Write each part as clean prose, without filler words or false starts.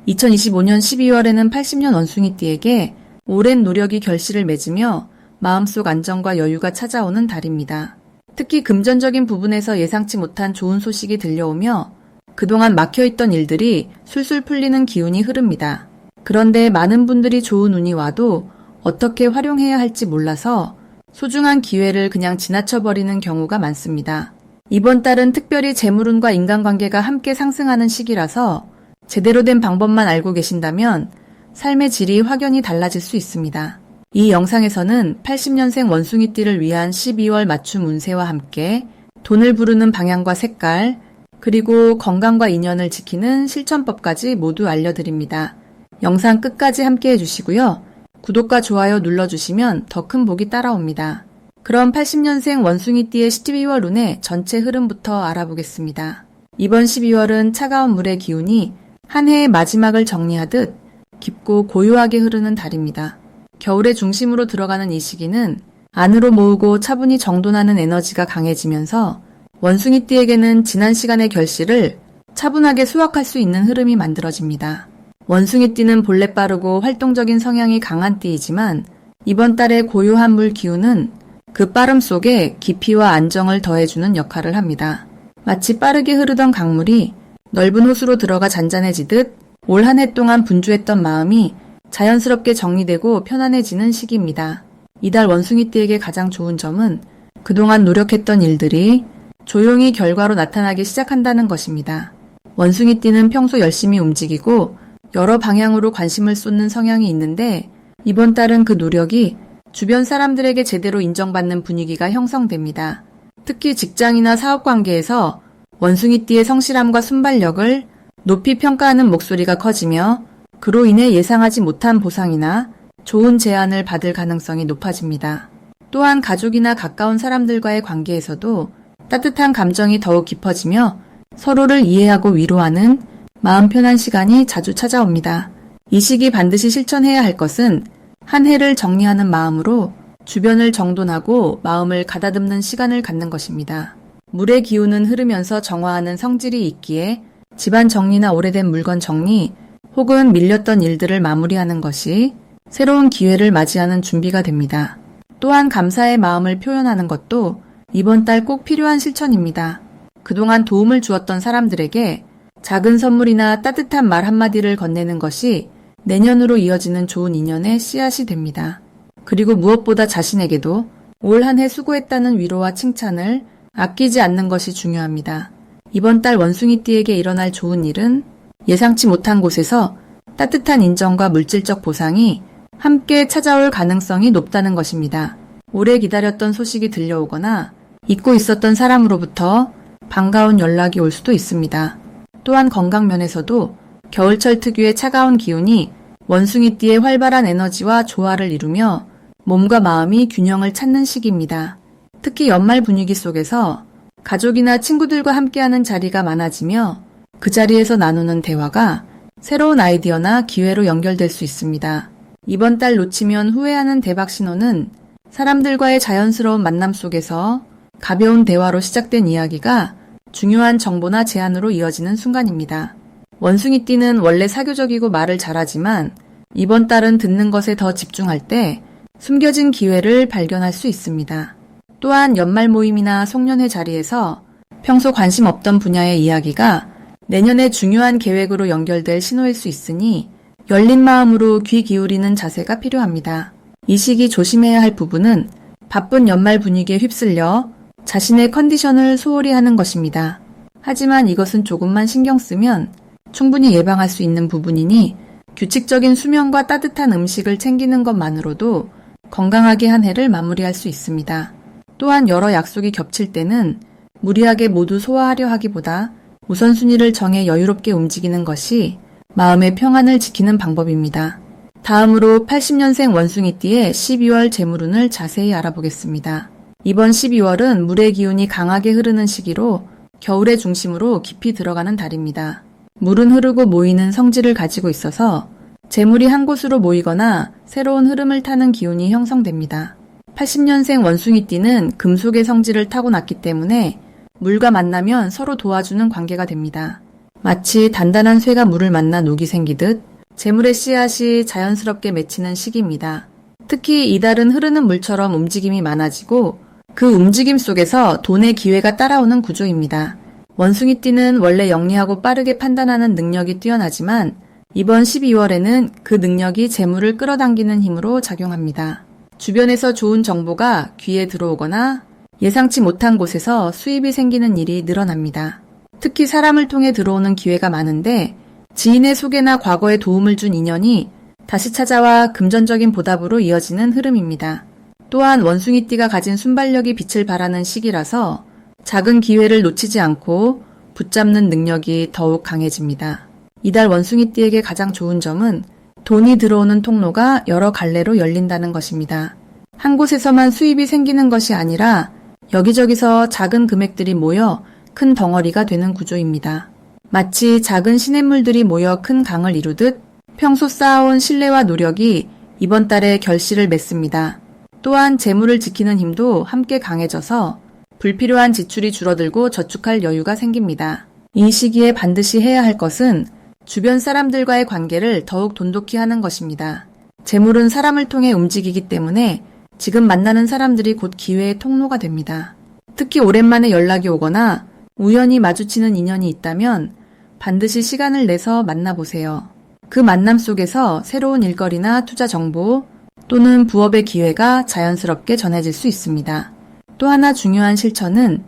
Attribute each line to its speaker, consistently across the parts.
Speaker 1: 2025년 12월에는 80년 원숭이띠에게 오랜 노력이 결실을 맺으며 마음속 안정과 여유가 찾아오는 달입니다. 특히 금전적인 부분에서 예상치 못한 좋은 소식이 들려오며 그동안 막혀있던 일들이 술술 풀리는 기운이 흐릅니다. 그런데 많은 분들이 좋은 운이 와도 어떻게 활용해야 할지 몰라서 소중한 기회를 그냥 지나쳐버리는 경우가 많습니다. 이번 달은 특별히 재물운과 인간관계가 함께 상승하는 시기라서 제대로 된 방법만 알고 계신다면 삶의 질이 확연히 달라질 수 있습니다. 이 영상에서는 80년생 원숭이띠를 위한 12월 맞춤 운세와 함께 돈을 부르는 방향과 색깔, 그리고 건강과 인연을 지키는 실천법까지 모두 알려드립니다. 영상 끝까지 함께 해주시고요. 구독과 좋아요 눌러주시면 더 큰 복이 따라옵니다. 그럼 80년생 원숭이띠의 12월 운의 전체 흐름부터 알아보겠습니다. 이번 12월은 차가운 물의 기운이 한 해의 마지막을 정리하듯 깊고 고요하게 흐르는 달입니다. 겨울의 중심으로 들어가는 이 시기는 안으로 모으고 차분히 정돈하는 에너지가 강해지면서 원숭이띠에게는 지난 시간의 결실을 차분하게 수확할 수 있는 흐름이 만들어집니다. 원숭이띠는 본래 빠르고 활동적인 성향이 강한 띠이지만 이번 달의 고요한 물 기운은 그 빠름 속에 깊이와 안정을 더해주는 역할을 합니다. 마치 빠르게 흐르던 강물이 넓은 호수로 들어가 잔잔해지듯 올 한 해 동안 분주했던 마음이 자연스럽게 정리되고 편안해지는 시기입니다. 이달 원숭이띠에게 가장 좋은 점은 그동안 노력했던 일들이 조용히 결과로 나타나기 시작한다는 것입니다. 원숭이띠는 평소 열심히 움직이고 여러 방향으로 관심을 쏟는 성향이 있는데 이번 달은 그 노력이 주변 사람들에게 제대로 인정받는 분위기가 형성됩니다. 특히 직장이나 사업 관계에서 원숭이띠의 성실함과 순발력을 높이 평가하는 목소리가 커지며 그로 인해 예상하지 못한 보상이나 좋은 제안을 받을 가능성이 높아집니다. 또한 가족이나 가까운 사람들과의 관계에서도 따뜻한 감정이 더욱 깊어지며 서로를 이해하고 위로하는 마음 편한 시간이 자주 찾아옵니다. 이 시기 반드시 실천해야 할 것은 한 해를 정리하는 마음으로 주변을 정돈하고 마음을 가다듬는 시간을 갖는 것입니다. 물의 기운은 흐르면서 정화하는 성질이 있기에 집안 정리나 오래된 물건 정리 혹은 밀렸던 일들을 마무리하는 것이 새로운 기회를 맞이하는 준비가 됩니다. 또한 감사의 마음을 표현하는 것도 이번 달 꼭 필요한 실천입니다. 그동안 도움을 주었던 사람들에게 작은 선물이나 따뜻한 말 한마디를 건네는 것이 내년으로 이어지는 좋은 인연의 씨앗이 됩니다. 그리고 무엇보다 자신에게도 올 한 해 수고했다는 위로와 칭찬을 아끼지 않는 것이 중요합니다. 이번 달 원숭이띠에게 일어날 좋은 일은 예상치 못한 곳에서 따뜻한 인정과 물질적 보상이 함께 찾아올 가능성이 높다는 것입니다. 오래 기다렸던 소식이 들려오거나 잊고 있었던 사람으로부터 반가운 연락이 올 수도 있습니다. 또한 건강 면에서도 겨울철 특유의 차가운 기운이 원숭이띠의 활발한 에너지와 조화를 이루며 몸과 마음이 균형을 찾는 시기입니다. 특히 연말 분위기 속에서 가족이나 친구들과 함께하는 자리가 많아지며 그 자리에서 나누는 대화가 새로운 아이디어나 기회로 연결될 수 있습니다. 이번 달 놓치면 후회하는 대박 신호는 사람들과의 자연스러운 만남 속에서 가벼운 대화로 시작된 이야기가 중요한 정보나 제안으로 이어지는 순간입니다. 원숭이띠는 원래 사교적이고 말을 잘하지만 이번 달은 듣는 것에 더 집중할 때 숨겨진 기회를 발견할 수 있습니다. 또한 연말 모임이나 송년회 자리에서 평소 관심 없던 분야의 이야기가 내년의 중요한 계획으로 연결될 신호일 수 있으니 열린 마음으로 귀 기울이는 자세가 필요합니다. 이 시기 조심해야 할 부분은 바쁜 연말 분위기에 휩쓸려 자신의 컨디션을 소홀히 하는 것입니다. 하지만 이것은 조금만 신경 쓰면 충분히 예방할 수 있는 부분이니 규칙적인 수면과 따뜻한 음식을 챙기는 것만으로도 건강하게 한 해를 마무리할 수 있습니다. 또한 여러 약속이 겹칠 때는 무리하게 모두 소화하려 하기보다 우선순위를 정해 여유롭게 움직이는 것이 마음의 평안을 지키는 방법입니다. 다음으로 80년생 원숭이띠의 12월 재물운을 자세히 알아보겠습니다. 이번 12월은 물의 기운이 강하게 흐르는 시기로 겨울의 중심으로 깊이 들어가는 달입니다. 물은 흐르고 모이는 성질을 가지고 있어서 재물이 한 곳으로 모이거나 새로운 흐름을 타는 기운이 형성됩니다. 80년생 원숭이띠는 금속의 성질을 타고났기 때문에 물과 만나면 서로 도와주는 관계가 됩니다. 마치 단단한 쇠가 물을 만나 녹이 생기듯 재물의 씨앗이 자연스럽게 맺히는 시기입니다. 특히 이달은 흐르는 물처럼 움직임이 많아지고 그 움직임 속에서 돈의 기회가 따라오는 구조입니다. 원숭이띠는 원래 영리하고 빠르게 판단하는 능력이 뛰어나지만 이번 12월에는 그 능력이 재물을 끌어당기는 힘으로 작용합니다. 주변에서 좋은 정보가 귀에 들어오거나 예상치 못한 곳에서 수입이 생기는 일이 늘어납니다. 특히 사람을 통해 들어오는 기회가 많은데 지인의 소개나 과거에 도움을 준 인연이 다시 찾아와 금전적인 보답으로 이어지는 흐름입니다. 또한 원숭이띠가 가진 순발력이 빛을 발하는 시기라서 작은 기회를 놓치지 않고 붙잡는 능력이 더욱 강해집니다. 이달 원숭이띠에게 가장 좋은 점은 돈이 들어오는 통로가 여러 갈래로 열린다는 것입니다. 한 곳에서만 수입이 생기는 것이 아니라 여기저기서 작은 금액들이 모여 큰 덩어리가 되는 구조입니다. 마치 작은 시냇물들이 모여 큰 강을 이루듯 평소 쌓아온 신뢰와 노력이 이번 달에 결실을 맺습니다. 또한 재물을 지키는 힘도 함께 강해져서 불필요한 지출이 줄어들고 저축할 여유가 생깁니다. 이 시기에 반드시 해야 할 것은 주변 사람들과의 관계를 더욱 돈독히 하는 것입니다. 재물은 사람을 통해 움직이기 때문에 지금 만나는 사람들이 곧 기회의 통로가 됩니다. 특히 오랜만에 연락이 오거나 우연히 마주치는 인연이 있다면 반드시 시간을 내서 만나보세요. 그 만남 속에서 새로운 일거리나 투자 정보 또는 부업의 기회가 자연스럽게 전해질 수 있습니다. 또 하나 중요한 실천은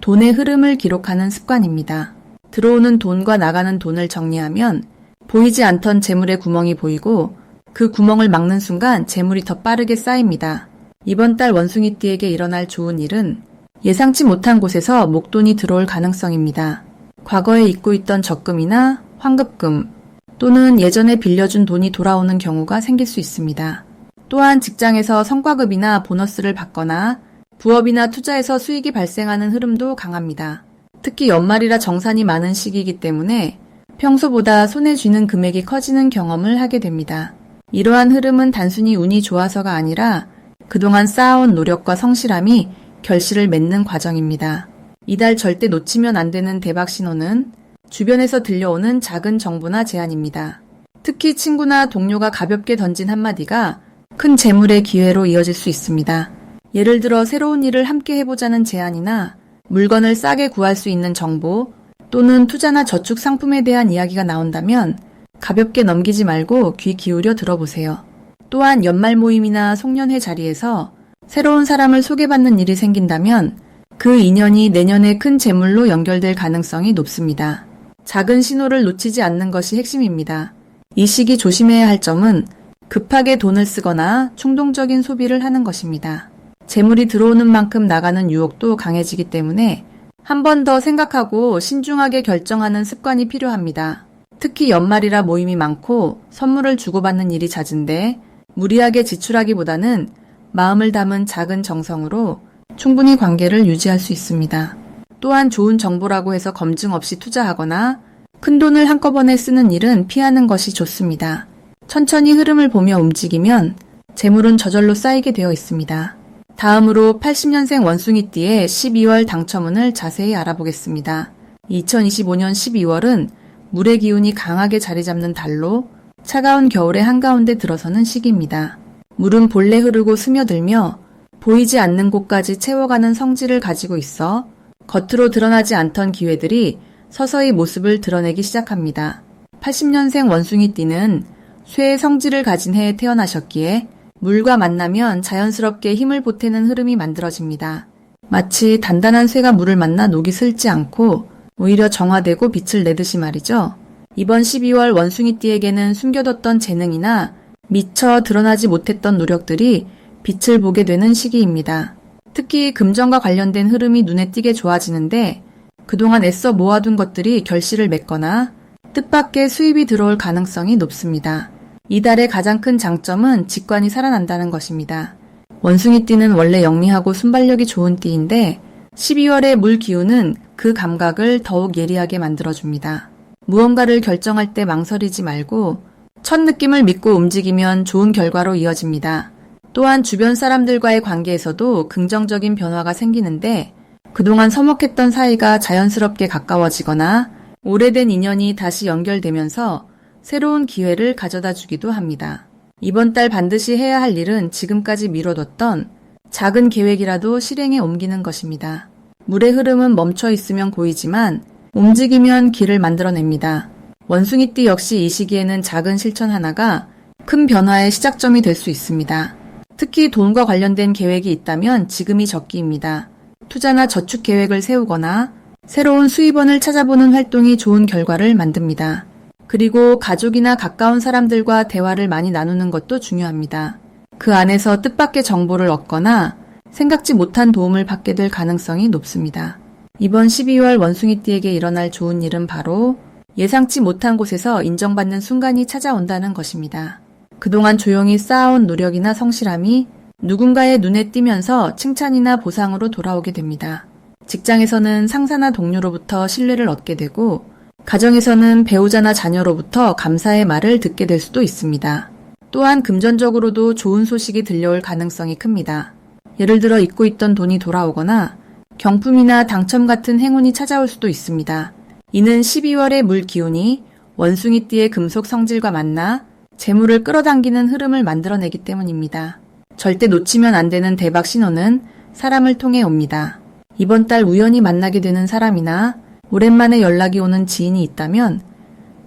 Speaker 1: 돈의 흐름을 기록하는 습관입니다. 들어오는 돈과 나가는 돈을 정리하면 보이지 않던 재물의 구멍이 보이고 그 구멍을 막는 순간 재물이 더 빠르게 쌓입니다. 이번 달 원숭이띠에게 일어날 좋은 일은 예상치 못한 곳에서 목돈이 들어올 가능성입니다. 과거에 잊고 있던 적금이나 환급금 또는 예전에 빌려준 돈이 돌아오는 경우가 생길 수 있습니다. 또한 직장에서 성과급이나 보너스를 받거나 부업이나 투자에서 수익이 발생하는 흐름도 강합니다. 특히 연말이라 정산이 많은 시기이기 때문에 평소보다 손에 쥐는 금액이 커지는 경험을 하게 됩니다. 이러한 흐름은 단순히 운이 좋아서가 아니라 그동안 쌓아온 노력과 성실함이 결실을 맺는 과정입니다. 이달 절대 놓치면 안 되는 대박 신호는 주변에서 들려오는 작은 정보나 제안입니다. 특히 친구나 동료가 가볍게 던진 한마디가 큰 재물의 기회로 이어질 수 있습니다. 예를 들어 새로운 일을 함께 해보자는 제안이나 물건을 싸게 구할 수 있는 정보 또는 투자나 저축 상품에 대한 이야기가 나온다면 가볍게 넘기지 말고 귀 기울여 들어보세요. 또한 연말 모임이나 송년회 자리에서 새로운 사람을 소개받는 일이 생긴다면 그 인연이 내년에 큰 재물로 연결될 가능성이 높습니다. 작은 신호를 놓치지 않는 것이 핵심입니다. 이 시기 조심해야 할 점은 급하게 돈을 쓰거나 충동적인 소비를 하는 것입니다. 재물이 들어오는 만큼 나가는 유혹도 강해지기 때문에 한 번 더 생각하고 신중하게 결정하는 습관이 필요합니다. 특히 연말이라 모임이 많고 선물을 주고받는 일이 잦은데 무리하게 지출하기보다는 마음을 담은 작은 정성으로 충분히 관계를 유지할 수 있습니다. 또한 좋은 정보라고 해서 검증 없이 투자하거나 큰 돈을 한꺼번에 쓰는 일은 피하는 것이 좋습니다. 천천히 흐름을 보며 움직이면 재물은 저절로 쌓이게 되어 있습니다. 다음으로 80년생 원숭이띠의 12월 당첨운을 자세히 알아보겠습니다. 2025년 12월은 물의 기운이 강하게 자리 잡는 달로 차가운 겨울의 한가운데 들어서는 시기입니다. 물은 본래 흐르고 스며들며 보이지 않는 곳까지 채워가는 성질을 가지고 있어 겉으로 드러나지 않던 기회들이 서서히 모습을 드러내기 시작합니다. 80년생 원숭이띠는 쇠의 성질을 가진 해에 태어나셨기에 물과 만나면 자연스럽게 힘을 보태는 흐름이 만들어집니다. 마치 단단한 쇠가 물을 만나 녹이 슬지 않고 오히려 정화되고 빛을 내듯이 말이죠. 이번 12월 원숭이띠에게는 숨겨뒀던 재능이나 미처 드러나지 못했던 노력들이 빛을 보게 되는 시기입니다. 특히 금전과 관련된 흐름이 눈에 띄게 좋아지는데 그동안 애써 모아둔 것들이 결실을 맺거나 뜻밖의 수입이 들어올 가능성이 높습니다. 이달의 가장 큰 장점은 직관이 살아난다는 것입니다. 원숭이띠는 원래 영리하고 순발력이 좋은 띠인데 12월의 물 기운은 그 감각을 더욱 예리하게 만들어줍니다. 무언가를 결정할 때 망설이지 말고 첫 느낌을 믿고 움직이면 좋은 결과로 이어집니다. 또한 주변 사람들과의 관계에서도 긍정적인 변화가 생기는데 그동안 서먹했던 사이가 자연스럽게 가까워지거나 오래된 인연이 다시 연결되면서 새로운 기회를 가져다 주기도 합니다. 이번 달 반드시 해야 할 일은 지금까지 미뤄뒀던 작은 계획이라도 실행에 옮기는 것입니다. 물의 흐름은 멈춰 있으면 고이지만 움직이면 길을 만들어냅니다. 원숭이띠 역시 이 시기에는 작은 실천 하나가 큰 변화의 시작점이 될 수 있습니다. 특히 돈과 관련된 계획이 있다면 지금이 적기입니다. 투자나 저축 계획을 세우거나 새로운 수입원을 찾아보는 활동이 좋은 결과를 만듭니다. 그리고 가족이나 가까운 사람들과 대화를 많이 나누는 것도 중요합니다. 그 안에서 뜻밖의 정보를 얻거나 생각지 못한 도움을 받게 될 가능성이 높습니다. 이번 12월 원숭이띠에게 일어날 좋은 일은 바로 예상치 못한 곳에서 인정받는 순간이 찾아온다는 것입니다. 그동안 조용히 쌓아온 노력이나 성실함이 누군가의 눈에 띄면서 칭찬이나 보상으로 돌아오게 됩니다. 직장에서는 상사나 동료로부터 신뢰를 얻게 되고 가정에서는 배우자나 자녀로부터 감사의 말을 듣게 될 수도 있습니다. 또한 금전적으로도 좋은 소식이 들려올 가능성이 큽니다. 예를 들어 잊고 있던 돈이 돌아오거나 경품이나 당첨 같은 행운이 찾아올 수도 있습니다. 이는 12월의 물 기운이 원숭이띠의 금속 성질과 만나 재물을 끌어당기는 흐름을 만들어내기 때문입니다. 절대 놓치면 안 되는 대박 신호는 사람을 통해 옵니다. 이번 달 우연히 만나게 되는 사람이나 오랜만에 연락이 오는 지인이 있다면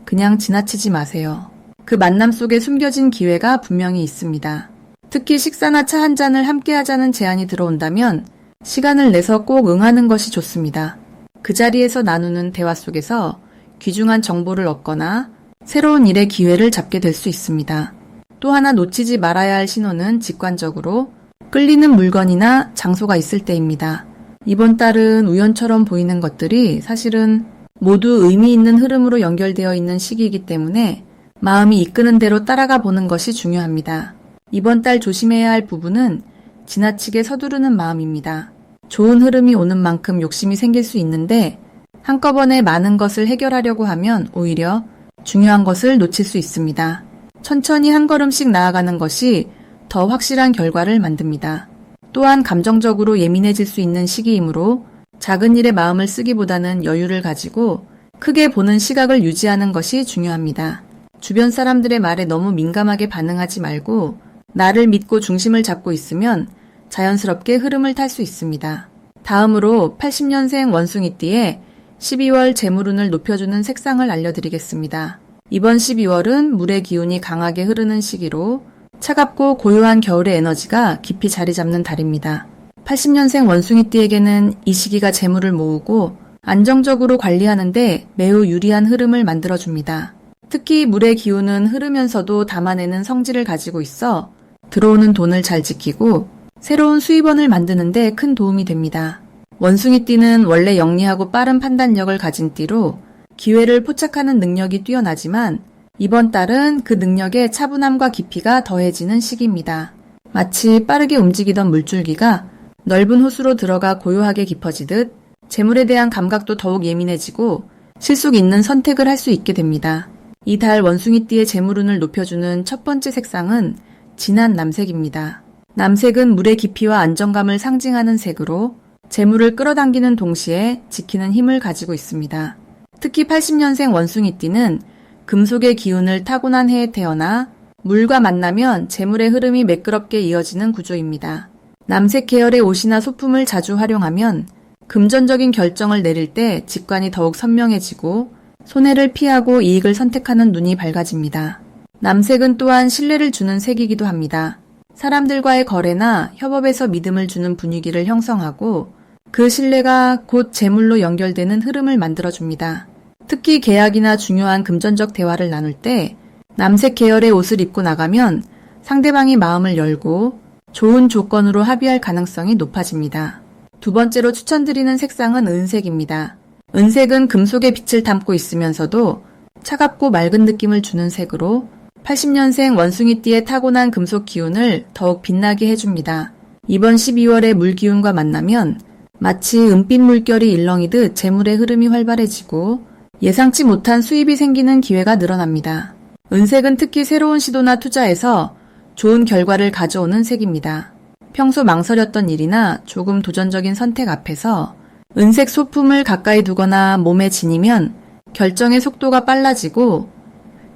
Speaker 1: 그냥 지나치지 마세요. 그 만남 속에 숨겨진 기회가 분명히 있습니다. 특히 식사나 차 한 잔을 함께 하자는 제안이 들어온다면 시간을 내서 꼭 응하는 것이 좋습니다. 그 자리에서 나누는 대화 속에서 귀중한 정보를 얻거나 새로운 일의 기회를 잡게 될 수 있습니다. 또 하나 놓치지 말아야 할 신호는 직관적으로 끌리는 물건이나 장소가 있을 때입니다. 이번 달은 우연처럼 보이는 것들이 사실은 모두 의미 있는 흐름으로 연결되어 있는 시기이기 때문에 마음이 이끄는 대로 따라가 보는 것이 중요합니다. 이번 달 조심해야 할 부분은 지나치게 서두르는 마음입니다. 좋은 흐름이 오는 만큼 욕심이 생길 수 있는데 한꺼번에 많은 것을 해결하려고 하면 오히려 중요한 것을 놓칠 수 있습니다. 천천히 한 걸음씩 나아가는 것이 더 확실한 결과를 만듭니다. 또한 감정적으로 예민해질 수 있는 시기이므로 작은 일에 마음을 쓰기보다는 여유를 가지고 크게 보는 시각을 유지하는 것이 중요합니다. 주변 사람들의 말에 너무 민감하게 반응하지 말고 나를 믿고 중심을 잡고 있으면 자연스럽게 흐름을 탈 수 있습니다. 다음으로 80년생 원숭이띠의 12월 재물운을 높여주는 색상을 알려드리겠습니다. 이번 12월은 물의 기운이 강하게 흐르는 시기로 차갑고 고요한 겨울의 에너지가 깊이 자리 잡는 달입니다. 80년생 원숭이띠에게는 이 시기가 재물을 모으고 안정적으로 관리하는데 매우 유리한 흐름을 만들어줍니다. 특히 물의 기운은 흐르면서도 담아내는 성질을 가지고 있어 들어오는 돈을 잘 지키고 새로운 수입원을 만드는 데 큰 도움이 됩니다. 원숭이띠는 원래 영리하고 빠른 판단력을 가진 띠로 기회를 포착하는 능력이 뛰어나지만 이번 달은 그 능력의 차분함과 깊이가 더해지는 시기입니다. 마치 빠르게 움직이던 물줄기가 넓은 호수로 들어가 고요하게 깊어지듯 재물에 대한 감각도 더욱 예민해지고 실속 있는 선택을 할 수 있게 됩니다. 이 달 원숭이띠의 재물운을 높여주는 첫 번째 색상은 진한 남색입니다. 남색은 물의 깊이와 안정감을 상징하는 색으로 재물을 끌어당기는 동시에 지키는 힘을 가지고 있습니다. 특히 80년생 원숭이띠는 금속의 기운을 타고난 해에 태어나 물과 만나면 재물의 흐름이 매끄럽게 이어지는 구조입니다. 남색 계열의 옷이나 소품을 자주 활용하면 금전적인 결정을 내릴 때 직관이 더욱 선명해지고 손해를 피하고 이익을 선택하는 눈이 밝아집니다. 남색은 또한 신뢰를 주는 색이기도 합니다. 사람들과의 거래나 협업에서 믿음을 주는 분위기를 형성하고 그 신뢰가 곧 재물로 연결되는 흐름을 만들어줍니다. 특히 계약이나 중요한 금전적 대화를 나눌 때 남색 계열의 옷을 입고 나가면 상대방이 마음을 열고 좋은 조건으로 합의할 가능성이 높아집니다. 두 번째로 추천드리는 색상은 은색입니다. 은색은 금속의 빛을 담고 있으면서도 차갑고 맑은 느낌을 주는 색으로 80년생 원숭이띠의 타고난 금속 기운을 더욱 빛나게 해줍니다. 이번 12월의 물 기운과 만나면 마치 은빛 물결이 일렁이듯 재물의 흐름이 활발해지고 예상치 못한 수입이 생기는 기회가 늘어납니다. 은색은 특히 새로운 시도나 투자에서 좋은 결과를 가져오는 색입니다. 평소 망설였던 일이나 조금 도전적인 선택 앞에서 은색 소품을 가까이 두거나 몸에 지니면 결정의 속도가 빨라지고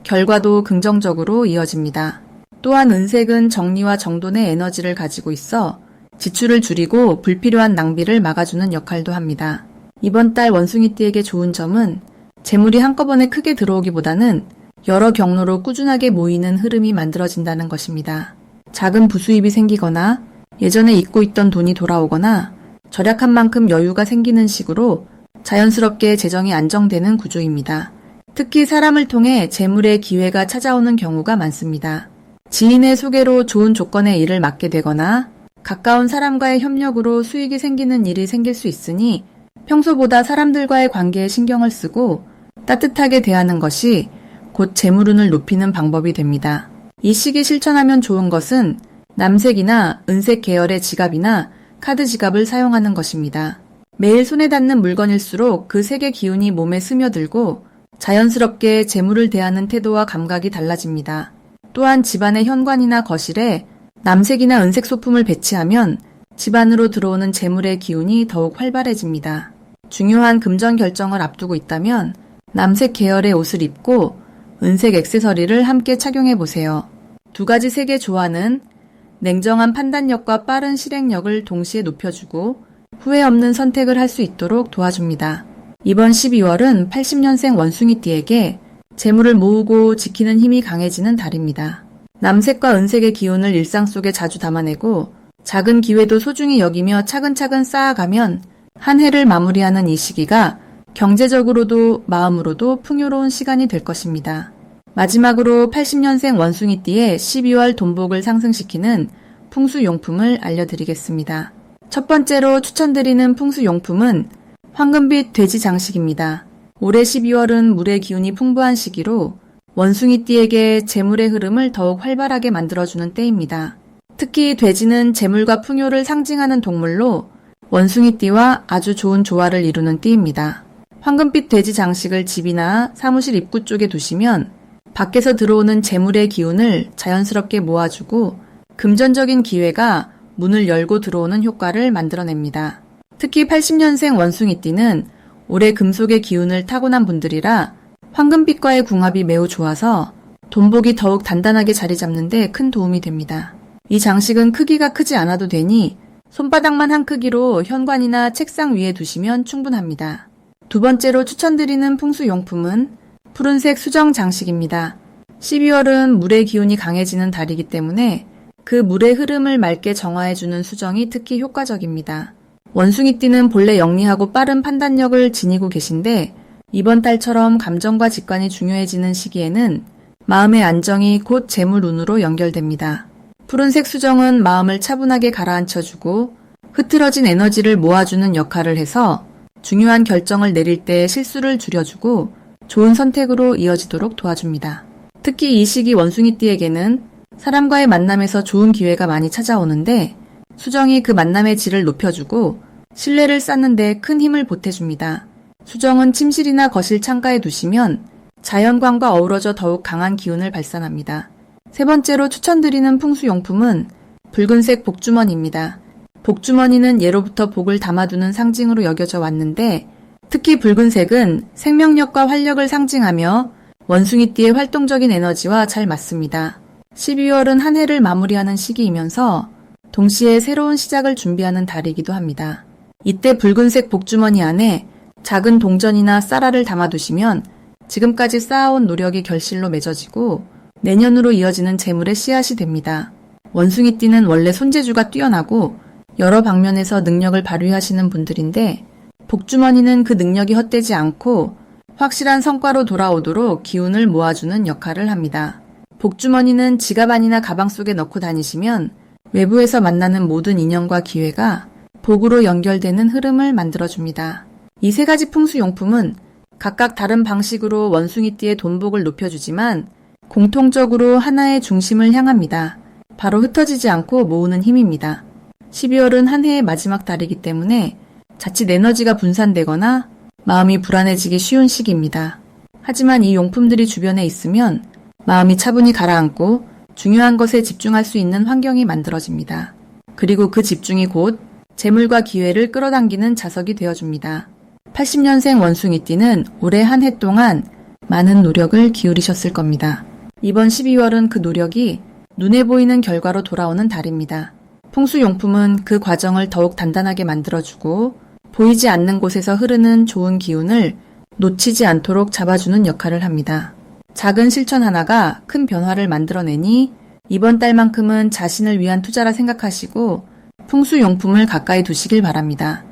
Speaker 1: 결과도 긍정적으로 이어집니다. 또한 은색은 정리와 정돈의 에너지를 가지고 있어 지출을 줄이고 불필요한 낭비를 막아주는 역할도 합니다. 이번 달 원숭이띠에게 좋은 점은 재물이 한꺼번에 크게 들어오기보다는 여러 경로로 꾸준하게 모이는 흐름이 만들어진다는 것입니다. 작은 부수입이 생기거나 예전에 잊고 있던 돈이 돌아오거나 절약한 만큼 여유가 생기는 식으로 자연스럽게 재정이 안정되는 구조입니다. 특히 사람을 통해 재물의 기회가 찾아오는 경우가 많습니다. 지인의 소개로 좋은 조건의 일을 맡게 되거나 가까운 사람과의 협력으로 수익이 생기는 일이 생길 수 있으니 평소보다 사람들과의 관계에 신경을 쓰고 따뜻하게 대하는 것이 곧 재물운을 높이는 방법이 됩니다. 이 시기 실천하면 좋은 것은 남색이나 은색 계열의 지갑이나 카드 지갑을 사용하는 것입니다. 매일 손에 닿는 물건일수록 그 색의 기운이 몸에 스며들고 자연스럽게 재물을 대하는 태도와 감각이 달라집니다. 또한 집안의 현관이나 거실에 남색이나 은색 소품을 배치하면 집 안으로 들어오는 재물의 기운이 더욱 활발해집니다. 중요한 금전 결정을 앞두고 있다면 남색 계열의 옷을 입고 은색 액세서리를 함께 착용해 보세요. 두 가지 색의 조화는 냉정한 판단력과 빠른 실행력을 동시에 높여주고 후회 없는 선택을 할 수 있도록 도와줍니다. 이번 12월은 80년생 원숭이띠에게 재물을 모으고 지키는 힘이 강해지는 달입니다. 남색과 은색의 기운을 일상 속에 자주 담아내고 작은 기회도 소중히 여기며 차근차근 쌓아가면 한 해를 마무리하는 이 시기가 경제적으로도 마음으로도 풍요로운 시간이 될 것입니다. 마지막으로 80년생 원숭이띠의 12월 돈복을 상승시키는 풍수용품을 알려드리겠습니다. 첫 번째로 추천드리는 풍수용품은 황금빛 돼지 장식입니다. 올해 12월은 물의 기운이 풍부한 시기로 원숭이띠에게 재물의 흐름을 더욱 활발하게 만들어주는 때입니다. 특히 돼지는 재물과 풍요를 상징하는 동물로 원숭이띠와 아주 좋은 조화를 이루는 띠입니다. 황금빛 돼지 장식을 집이나 사무실 입구 쪽에 두시면 밖에서 들어오는 재물의 기운을 자연스럽게 모아주고 금전적인 기회가 문을 열고 들어오는 효과를 만들어냅니다. 특히 80년생 원숭이띠는 올해 금속의 기운을 타고난 분들이라 황금빛과의 궁합이 매우 좋아서 돈복이 더욱 단단하게 자리 잡는 데 큰 도움이 됩니다. 이 장식은 크기가 크지 않아도 되니 손바닥만 한 크기로 현관이나 책상 위에 두시면 충분합니다. 두 번째로 추천드리는 풍수용품은 푸른색 수정 장식입니다. 12월은 물의 기운이 강해지는 달이기 때문에 그 물의 흐름을 맑게 정화해주는 수정이 특히 효과적입니다. 원숭이띠는 본래 영리하고 빠른 판단력을 지니고 계신데 이번 달처럼 감정과 직관이 중요해지는 시기에는 마음의 안정이 곧 재물운으로 연결됩니다. 푸른색 수정은 마음을 차분하게 가라앉혀주고 흐트러진 에너지를 모아주는 역할을 해서 중요한 결정을 내릴 때 실수를 줄여주고 좋은 선택으로 이어지도록 도와줍니다. 특히 이 시기 원숭이띠에게는 사람과의 만남에서 좋은 기회가 많이 찾아오는데 수정이 그 만남의 질을 높여주고 신뢰를 쌓는 데 큰 힘을 보태줍니다. 수정은 침실이나 거실 창가에 두시면 자연광과 어우러져 더욱 강한 기운을 발산합니다. 세 번째로 추천드리는 풍수용품은 붉은색 복주머니입니다. 복주머니는 예로부터 복을 담아두는 상징으로 여겨져 왔는데 특히 붉은색은 생명력과 활력을 상징하며 원숭이띠의 활동적인 에너지와 잘 맞습니다. 12월은 한 해를 마무리하는 시기이면서 동시에 새로운 시작을 준비하는 달이기도 합니다. 이때 붉은색 복주머니 안에 작은 동전이나 쌀알을 담아두시면 지금까지 쌓아온 노력이 결실로 맺어지고 내년으로 이어지는 재물의 씨앗이 됩니다. 원숭이띠는 원래 손재주가 뛰어나고 여러 방면에서 능력을 발휘하시는 분들인데 복주머니는 그 능력이 헛되지 않고 확실한 성과로 돌아오도록 기운을 모아주는 역할을 합니다. 복주머니는 지갑 안이나 가방 속에 넣고 다니시면 외부에서 만나는 모든 인연과 기회가 복으로 연결되는 흐름을 만들어줍니다. 이 세 가지 풍수용품은 각각 다른 방식으로 원숭이띠의 돈복을 높여주지만 공통적으로 하나의 중심을 향합니다. 바로 흩어지지 않고 모으는 힘입니다. 12월은 한 해의 마지막 달이기 때문에 자칫 에너지가 분산되거나 마음이 불안해지기 쉬운 시기입니다. 하지만 이 용품들이 주변에 있으면 마음이 차분히 가라앉고 중요한 것에 집중할 수 있는 환경이 만들어집니다. 그리고 그 집중이 곧 재물과 기회를 끌어당기는 자석이 되어줍니다. 80년생 원숭이띠는 올해 한 해 동안 많은 노력을 기울이셨을 겁니다. 이번 12월은 그 노력이 눈에 보이는 결과로 돌아오는 달입니다. 풍수용품은 그 과정을 더욱 단단하게 만들어주고 보이지 않는 곳에서 흐르는 좋은 기운을 놓치지 않도록 잡아주는 역할을 합니다. 작은 실천 하나가 큰 변화를 만들어내니 이번 달만큼은 자신을 위한 투자라 생각하시고 풍수용품을 가까이 두시길 바랍니다.